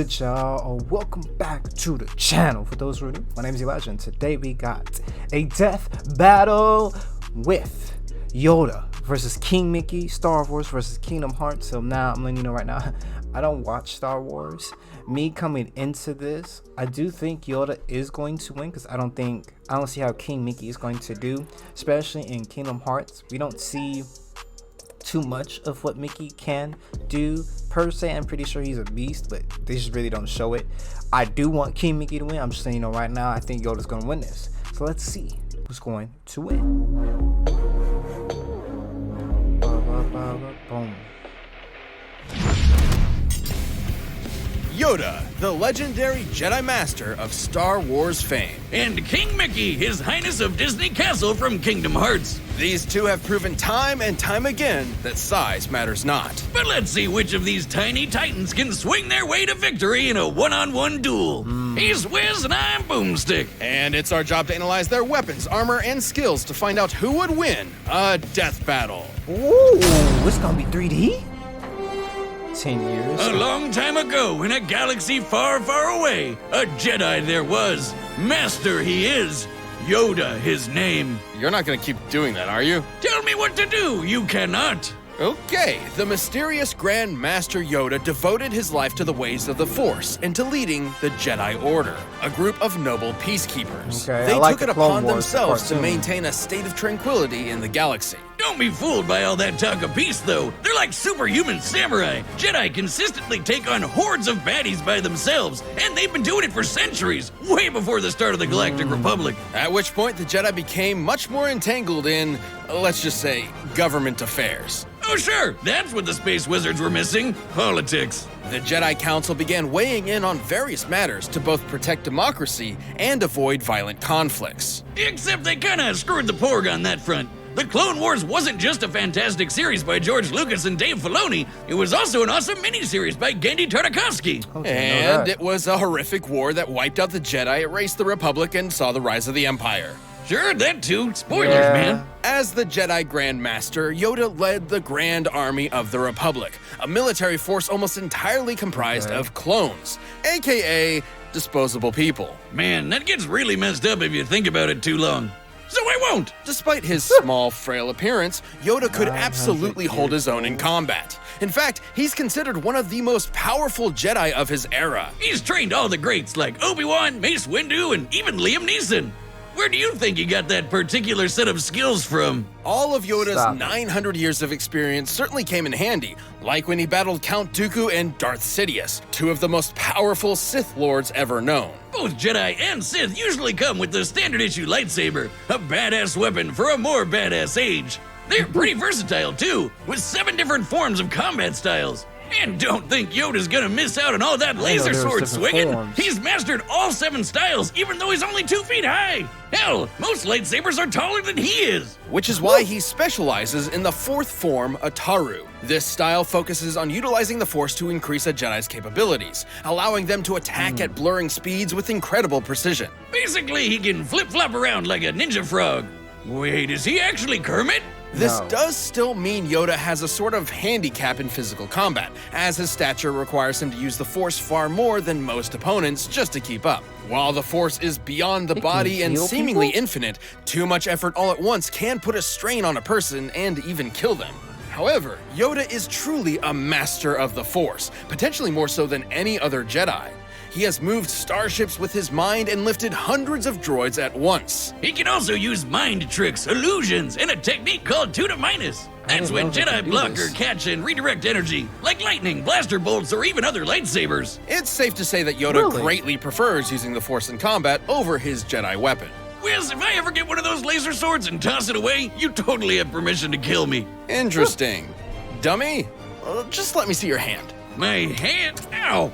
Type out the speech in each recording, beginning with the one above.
good, y'all? Welcome back to the channel. For those who are new, my name is Elijah, and today we got a death battle with Yoda versus King Mickey, Star Wars versus Kingdom Hearts. So now I'm letting you know right now, I don't watch Star Wars. Me coming into this, I do think Yoda is going to win because I don't see how King Mickey is going to do, especially in Kingdom Hearts. We don't see too much of what Mickey can do per se. I'm pretty sure he's a beast, but they just really don't show it. I do want King Mickey to win. I'm just saying, right now I think Yoda's gonna win this. So let's see who's going to win. Boom. Yoda, the legendary Jedi Master of Star Wars fame. And King Mickey, His Highness of Disney Castle from Kingdom Hearts. These two have proven time and time again that size matters not. But let's see which of these tiny titans can swing their way to victory in a one-on-one duel. He's Wiz and I'm Boomstick. And it's our job to analyze their weapons, armor, and skills to find out who would win a death battle. Ooh, it's gonna be 3D? 10 years. A long time ago, in a galaxy far, far away, a Jedi there was. Master he is. Yoda his name. You're not gonna keep doing that, are you? Tell me what to do. You cannot. Okay, the mysterious Grand Master Yoda devoted his life to the ways of the Force and to leading the Jedi Order, a group of noble peacekeepers. Okay, they like took it the Clone upon Wars themselves to cartoon. maintain a state of tranquility in the galaxy. Don't be fooled by all that talk of peace, though. They're like superhuman samurai. Jedi consistently take on hordes of baddies by themselves, and they've been doing it for centuries, way before the start of the Galactic Republic. At which point, the Jedi became much more entangled in, let's just say, government affairs. Oh, sure, that's what the space wizards were missing. Politics. The Jedi Council began weighing in on various matters to both protect democracy and avoid violent conflicts. Except they kinda screwed the porg on that front. The Clone Wars wasn't just a fantastic series by George Lucas and Dave Filoni, it was also an awesome miniseries by Genndy Tartakovsky. And it was a horrific war that wiped out the Jedi, erased the Republic, and saw the rise of the Empire. Sure, that too. Spoilers, Yeah. man. As the Jedi Grand Master, Yoda led the Grand Army of the Republic, a military force almost entirely comprised of clones, aka disposable people. Man, that gets really messed up if you think about it too long. So I won't. Despite his small, frail appearance, Yoda could absolutely hold his own in combat. In fact, he's considered one of the most powerful Jedi of his era. He's trained all the greats like Obi-Wan, Mace Windu, and even Liam Neeson. Where do you think he got that particular set of skills from? All of Yoda's Stop it. 900 years of experience certainly came in handy, like when he battled Count Dooku and Darth Sidious, two of the most powerful Sith Lords ever known. Both Jedi and Sith usually come with the standard issue lightsaber, a badass weapon for a more badass age. They're pretty versatile too, with 7 different forms of combat styles. And don't think Yoda's gonna miss out on all that laser there was sword different swinging. forms. He's mastered all 7 styles, even though he's only 2 feet high. Hell, most lightsabers are taller than he is. Which is why he specializes in the 4th form, Ataru. This style focuses on utilizing the Force to increase a Jedi's capabilities, allowing them to attack at blurring speeds with incredible precision. Basically, he can flip-flop around like a ninja frog. Wait, is he actually Kermit? This No. does still mean Yoda has a sort of handicap in physical combat, as his stature requires him to use the Force far more than most opponents just to keep up. While the Force is beyond the It can body and heal seemingly people? infinite, too much effort all at once can put a strain on a person and even kill them. However, Yoda is truly a master of the Force, potentially more so than any other Jedi. He has moved starships with his mind and lifted hundreds of droids at once. He can also use mind tricks, illusions, and a technique called Tuta Minus. That's didn't when know they Jedi could do block this. or catch and redirect energy, like lightning, blaster bolts, or even other lightsabers. It's safe to say that Yoda Really? greatly prefers using the Force in combat over his Jedi weapon. Wiz, if I ever get one of those laser swords and toss it away, you totally have permission to kill me. Interesting. Dummy, just let me see your hand. My hand? Ow!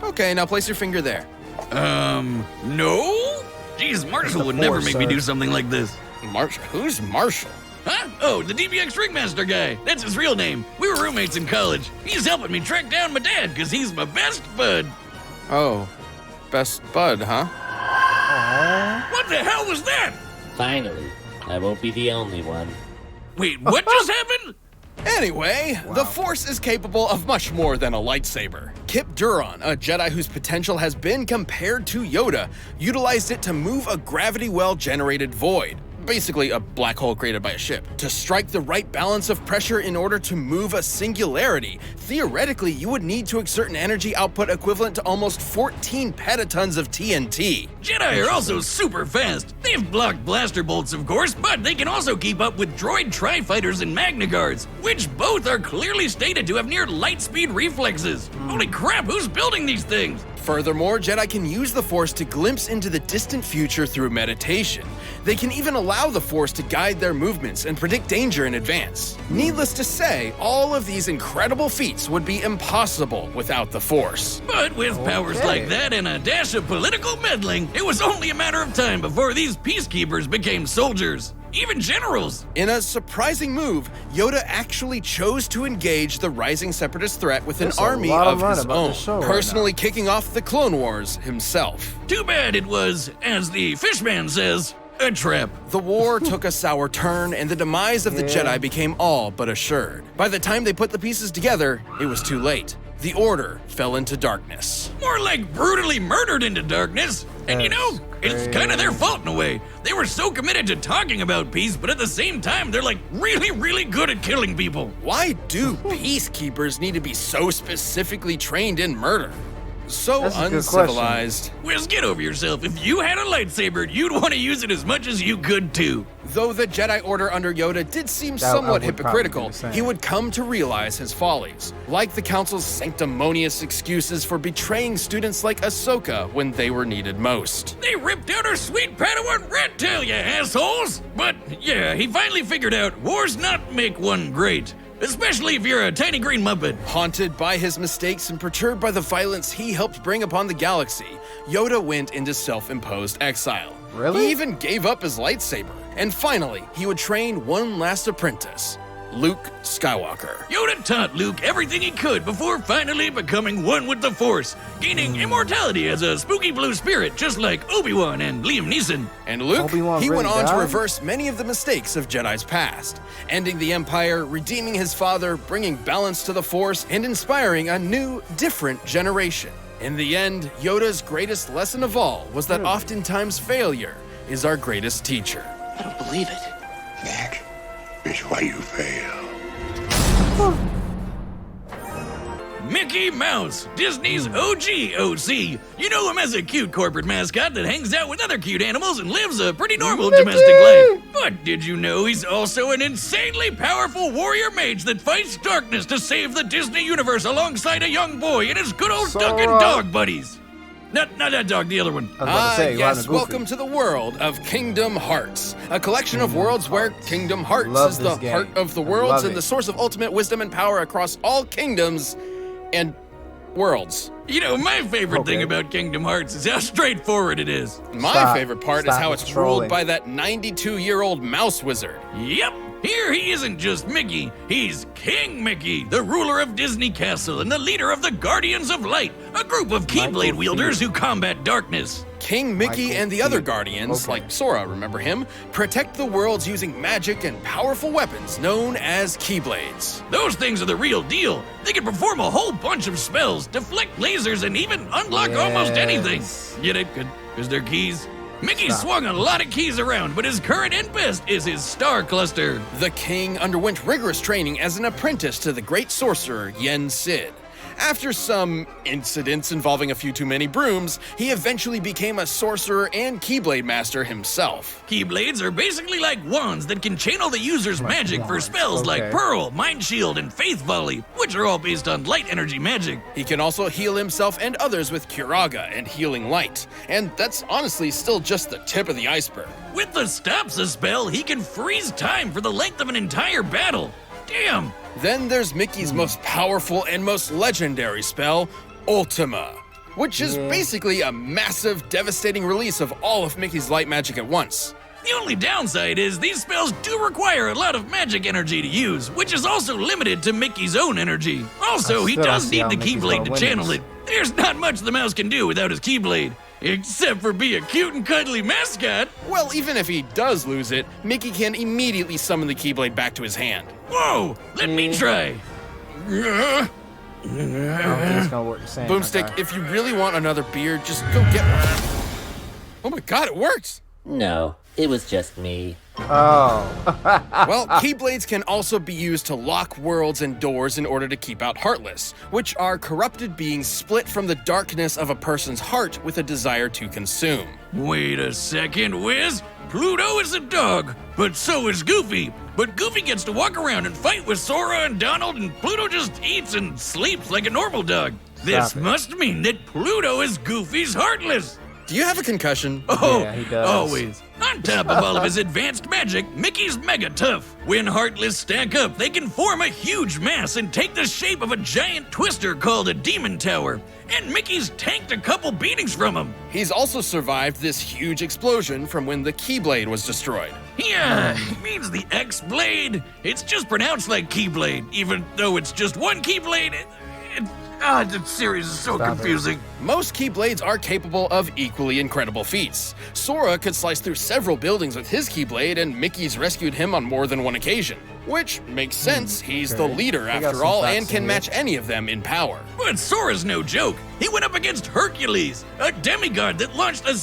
Okay, now place your finger there. No? Jeez, Marshall would never Force, make me sir. do something like this. Marshall? Who's Marshall? Huh? Oh, the DBX Ringmaster guy. That's his real name. We were roommates in college. He's helping me track down my dad, because he's my best bud. Oh, best bud, huh? What the hell was that? Finally, I won't be the only one. Wait, what just happened? Anyway, the Force is capable of much more than a lightsaber. Kip Duron, a Jedi whose potential has been compared to Yoda, utilized it to move a gravity well-generated void, basically a black hole created by a ship, to strike the right balance of pressure in order to move a singularity. Theoretically, you would need to exert an energy output equivalent to almost 14 petatons of TNT. Jedi are also super fast. They've blocked blaster bolts, of course, but they can also keep up with droid tri-fighters and Magna Guards, which both are clearly stated to have near light speed reflexes. Holy crap, who's building these things? Furthermore, Jedi can use the Force to glimpse into the distant future through meditation. They can even allow the Force to guide their movements and predict danger in advance. Needless to say, all of these incredible feats would be impossible without the Force. But with powers like that and a dash of political meddling, it was only a matter of time before these peacekeepers became soldiers. Even generals. In a surprising move, Yoda actually chose to engage the rising separatist threat with an army of his own, personally kicking off the Clone Wars himself. Too bad it was, as the fishman says, a trap. The war took a sour turn, and the demise of the Jedi became all but assured. By the time they put the pieces together, it was too late. The Order fell into darkness. More like brutally murdered into darkness. And you know, it's kind of their fault in a way. They were so committed to talking about peace, but at the same time, they're like really good at killing people. Why do peacekeepers need to be so specifically trained in murder? So uncivilized. Wiz, get over yourself. If you had a lightsaber, you'd want to use it as much as you could too. Though the Jedi Order under Yoda did seem somewhat hypocritical, he would come to realize his follies, like the Council's sanctimonious excuses for betraying students like Ahsoka when they were needed most. They ripped out her sweet Padawan rat tail, you assholes! But yeah, he finally figured out wars not make one great. Especially if you're a tiny green Muppet. Haunted by his mistakes and perturbed by the violence he helped bring upon the galaxy, Yoda went into self-imposed exile. Really? He even gave up his lightsaber. And finally, he would train one last apprentice, Luke Skywalker. Yoda taught Luke everything he could before finally becoming one with the Force, gaining immortality as a spooky blue spirit, just like Obi-Wan and Liam Neeson. And Luke, he went on to reverse many of the mistakes of Jedi's past, ending the Empire, redeeming his father, bringing balance to the Force, and inspiring a new, different generation. In the end, Yoda's greatest lesson of all was that oftentimes failure is our greatest teacher. I don't believe it. That is why you fail. Mickey Mouse, Disney's OG OC. You know him as a cute corporate mascot that hangs out with other cute animals and lives a pretty normal domestic life. But did you know he's also an insanely powerful warrior mage that fights darkness to save the Disney universe alongside a young boy and his good old duck and dog buddies? Not that dog, the other one. Yes, welcome to the world of Kingdom Hearts, a collection of worlds where Kingdom Hearts is the heart of the worlds and the source of ultimate wisdom and power across all kingdoms and worlds. You know, my favorite thing about Kingdom Hearts is how straightforward it is. My favorite part is how it's ruled by that 92-year-old mouse wizard. Yep. Here he isn't just Mickey, he's King Mickey, the ruler of Disney Castle and the leader of the Guardians of Light, a group of Keyblade wielders who combat darkness. King Mickey and the other Guardians, like Sora, remember him, protect the worlds using magic and powerful weapons known as Keyblades. Those things are the real deal. They can perform a whole bunch of spells, deflect lasers, and even unlock almost anything. Get it? Because they're keys. Mickey swung a lot of keys around, but his current and best is his star cluster. The king underwent rigorous training as an apprentice to the great sorcerer Yen Sid. After some incidents involving a few too many brooms, he eventually became a sorcerer and Keyblade master himself. Keyblades are basically like wands that can channel the user's magic for spells like Pearl, Mind Shield, and Faith Volley, which are all based on light energy magic. He can also heal himself and others with Curaga and Healing Light, and that's honestly still just the tip of the iceberg. With the Stopsa spell, he can freeze time for the length of an entire battle. Damn! Then there's Mickey's most powerful and most legendary spell, Ultima, which is basically a massive, devastating release of all of Mickey's light magic at once. The only downside is these spells do require a lot of magic energy to use, which is also limited to Mickey's own energy. Also, he does need the Keyblade to channel it. There's not much the mouse can do without his Keyblade. Except for be a cute and cuddly mascot. Well, even if he does lose it, Mickey can immediately summon the Keyblade back to his hand. Whoa! Let me try. I don't think it's gonna work the same. Boomstick, Okay. if you really want another beard, just go get one. Oh my god, it worked! No, it was just me. Oh. Well, Keyblades can also be used to lock worlds and doors in order to keep out Heartless, which are corrupted beings split from the darkness of a person's heart with a desire to consume. Wait a second, Wiz. Pluto is a dog, but so is Goofy. But Goofy gets to walk around and fight with Sora and Donald, and Pluto just eats and sleeps like a normal dog. This Stop it. must mean that Pluto is Goofy's Heartless. Do you have a concussion? Oh, Yeah, he does. always. On top of all of his advanced magic, Mickey's mega tough. When Heartless stack up, they can form a huge mass and take the shape of a giant twister called a Demon Tower. And Mickey's tanked a couple beatings from him. He's also survived this huge explosion from when the Keyblade was destroyed. Yeah, it means the X-Blade. It's just pronounced like Keyblade, even though it's just one Keyblade. The series is so Stop it. confusing. Most Keyblades are capable of equally incredible feats. Sora could slice through several buildings with his Keyblade, and Mickey's rescued him on more than one occasion. Which makes sense, he's the okay. leader We got after some all, facts and in can here. match any of them in power. But Sora's no joke. He went up against Hercules, a demigod that launched a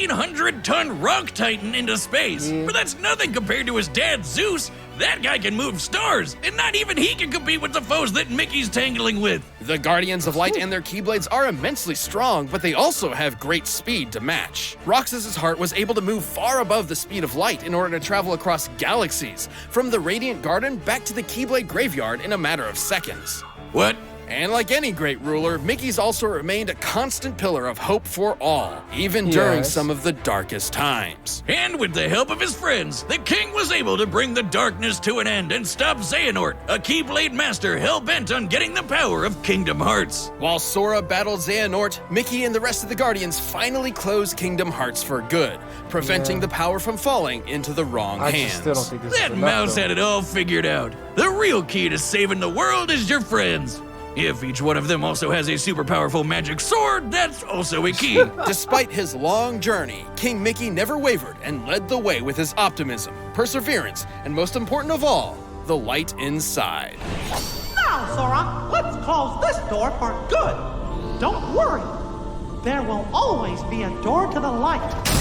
1,600-ton rock titan into space. Yeah. But that's nothing compared to his dad, Zeus. That guy can move stars, and not even he can compete with the foes that Mickey's tangling with. The Guardians of Light and their Keyblades are immensely strong, but they also have great speed to match. Roxas's heart was able to move far above the speed of light in order to travel across galaxies, from the Radiant Garden back to the Keyblade Graveyard in a matter of seconds. What? And like any great ruler, Mickey's also remained a constant pillar of hope for all, even during Yes. some of the darkest times. And with the help of his friends, the king was able to bring the darkness to an end and stop Xehanort, a Keyblade master hell-bent on getting the power of Kingdom Hearts. While Sora battled Xehanort, Mickey and the rest of the Guardians finally closed Kingdom Hearts for good, preventing the power from falling into the wrong I hands. just still don't think this is That enough, mouse though. had it all figured out. The real key to saving the world is your friends. If each one of them also has a super powerful magic sword, that's also a key. Despite his long journey, King Mickey never wavered and led the way with his optimism, perseverance, and most important of all, the light inside. Now, Sora, let's close this door for good. Don't worry. There will always be a door to the light.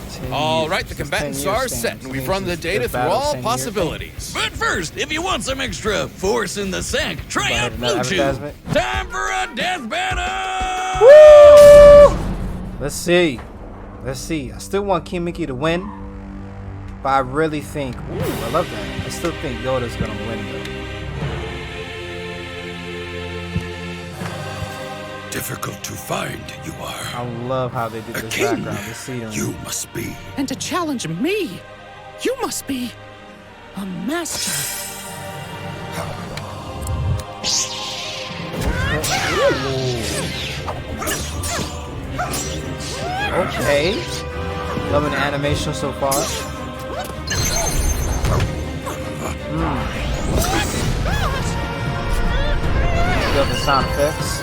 10 All years. right, the Just 10 combatants years are stands. set, and we've Means run the this data through battle all 10 years possibilities. But first, if you want some extra force in the sack, try out Another Blue Chew. advertisement? Time for a death battle! Woo! Let's see. Let's see. I still want King Mickey to win, but I really think. Ooh, I love that. I still think Yoda's gonna win though. Difficult to find you are. I love how they did A this king, background. The scenery. you must be. And to challenge me, you must be a master. Okay. Loving the animation so far. Love the sound effects.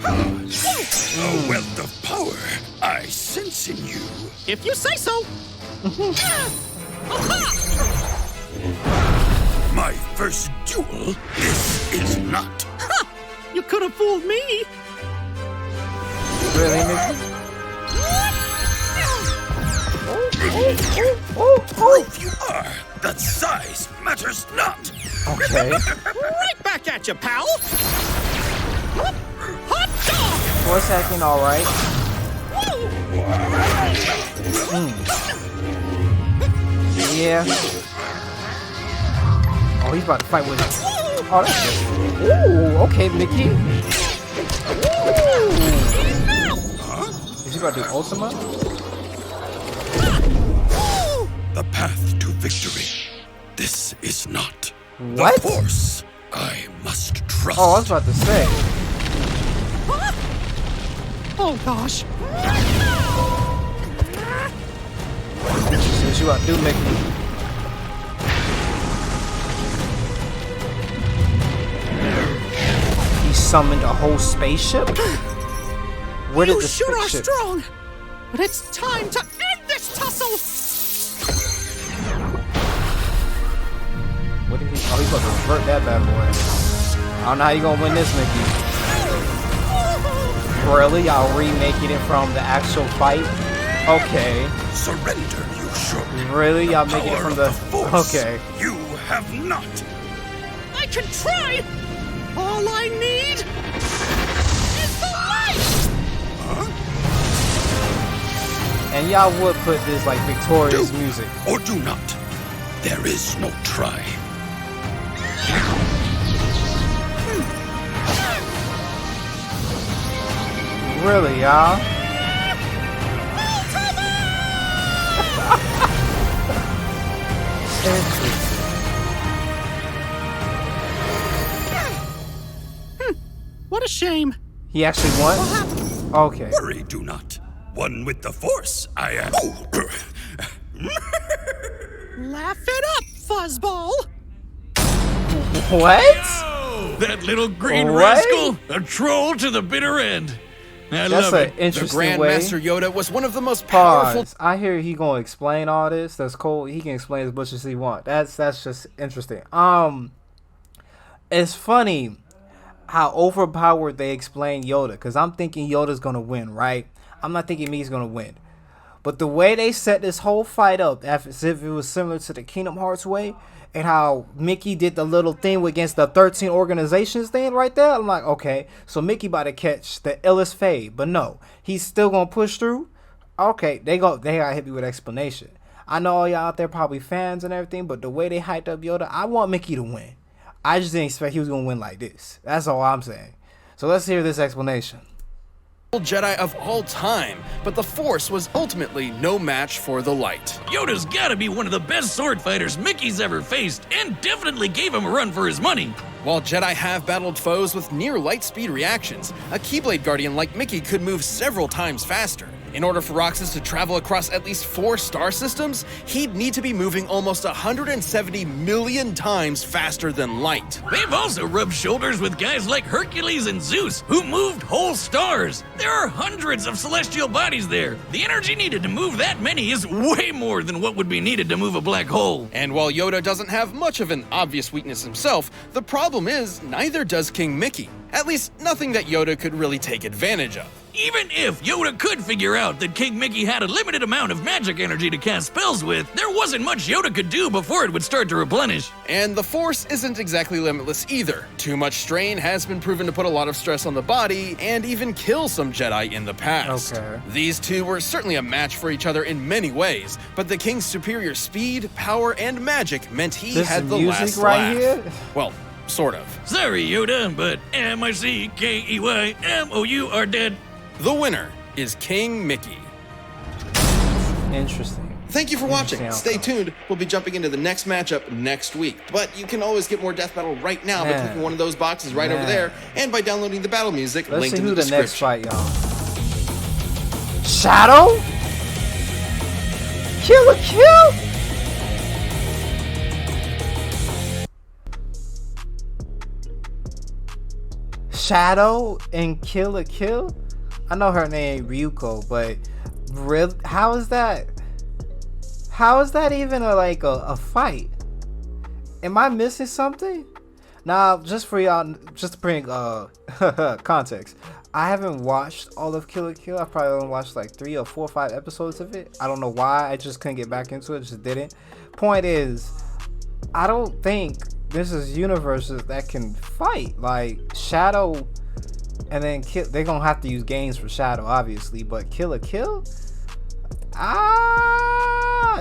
A wealth of power I sense in you. If you say so. My first duel, this is not. You could have fooled me. Really, Mickey? Proof you are that size matters not. Okay. Right back at you, pal. Hot dog. Voice acting alright. Yeah. Oh, he's about to fight with it. Oh, that's good. Ooh, okay, Mickey. Ooh. Is he about to do Ultima? The path to victory. This is not. What? The force I must trust. Oh, I was about to say. Oh gosh. Since you about to do, Mickey. He summoned a whole spaceship? Where did You the sure are ship? strong, but it's time to end this tussle. What did he? Oh, he's about to revert that bad boy. I don't know how you gonna win this, Mickey. Really? Y'all remaking it from the actual fight? Okay. Surrender, you should. Really? Y'all making it Power from of the... Force. Okay. You have not. I can try. All I need is the light. And y'all would put this like victorious Do music. or do not. There is no try. Really, y'all? Interesting. What a shame. He actually won? Okay. Worry, do not. One with the Force, I am. Laugh it up, fuzzball. What? Oh, that little green What? rascal, a troll to the bitter end. I That's love an it. The interesting Grand way. Master Yoda was one of the most powerful. Pause. I hear he gonna explain all this. That's cool. He can explain as much as he want. That's just interesting. It's funny how overpowered they explain Yoda, because I'm thinking Yoda's gonna win, right? I'm not thinking Mickey's gonna win. But the way they set this whole fight up, as if it was similar to the Kingdom Hearts way, and how Mickey did the little thing against the 13 organizations thing right there, I'm like, okay, so Mickey about to catch the illest fade. But no, he's still gonna push through. Okay, they got hit me with explanation. I know all y'all out there probably fans and everything, but the way they hyped up Yoda, I want Mickey to win. I just didn't expect he was gonna win like this. That's all I'm saying. So let's hear this explanation. Jedi of all time, but the Force was ultimately no match for the light. Yoda's gotta be one of the best sword fighters Mickey's ever faced, and definitely gave him a run for his money. While Jedi have battled foes with near light speed reactions, a Keyblade Guardian like Mickey could move several times faster. In order for Roxas to travel across at least 4 star systems, he'd need to be moving almost 170 million times faster than light. They've also rubbed shoulders with guys like Hercules and Zeus, who moved whole stars. There are hundreds of celestial bodies there. The energy needed to move that many is way more than what would be needed to move a black hole. And while Yoda doesn't have much of an obvious weakness himself, the problem is neither does King Mickey. At least nothing that Yoda could really take advantage of. Even if Yoda could figure out that King Mickey had a limited amount of magic energy to cast spells with, there wasn't much Yoda could do before it would start to replenish. And the Force isn't exactly limitless either. Too much strain has been proven to put a lot of stress on the body and even kill some Jedi in the past. Okay. These two were certainly a match for each other in many ways, but the King's superior speed, power, and magic meant he This had the music last right laugh. here? Well, sort of. Sorry, Yoda, but MICKEYMOU are dead. The winner is King Mickey. Interesting. Thank you for watching. Interesting Stay outcome. tuned. We'll be jumping into the next matchup next week. But you can always get more Death Battle right now by Man. clicking one of those boxes right over Man. there and by downloading the battle music Let's linked see in who the the next description. fight, y'all. Shadow? Kill! Shadow and Kill? I know her name Ryuko, but really, how is that? How is that even a fight? Am I missing something? Now, just for y'all, just to bring context, I haven't watched all of Kill la Kill. I probably only watched like 3 or 4 or 5 episodes of it. I don't know why. I just couldn't get back into it. Just didn't. Point is, I don't think this is universes that can fight like Shadow, and then Kill. They're gonna have to use games for Shadow, obviously, but Kill la Kill.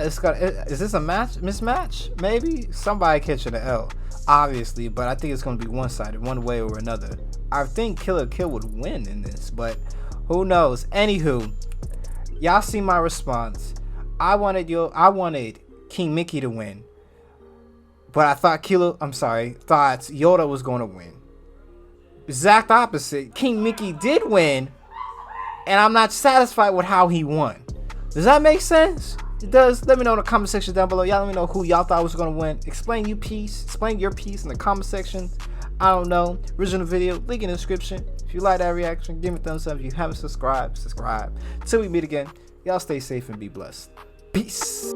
Is this a mismatch? Maybe somebody catching the L, obviously, but I think it's gonna be one-sided, one way or another. I think Kill la Kill would win in this, but who knows? Anywho, y'all see my response. I wanted King Mickey to win, but I thought thought Yoda was gonna win. Exact opposite. King Mickey did win, and I'm not satisfied with how he won. Does that make sense? It does. Let me know in the comment section down below. Y'all let me know who y'all thought was gonna win. Explain your piece in the comment section. I don't know. Original video, link in the description. If If you like that reaction, give me a thumbs up. If you haven't subscribed, subscribe. Till we meet again, y'all stay safe and be blessed. Peace.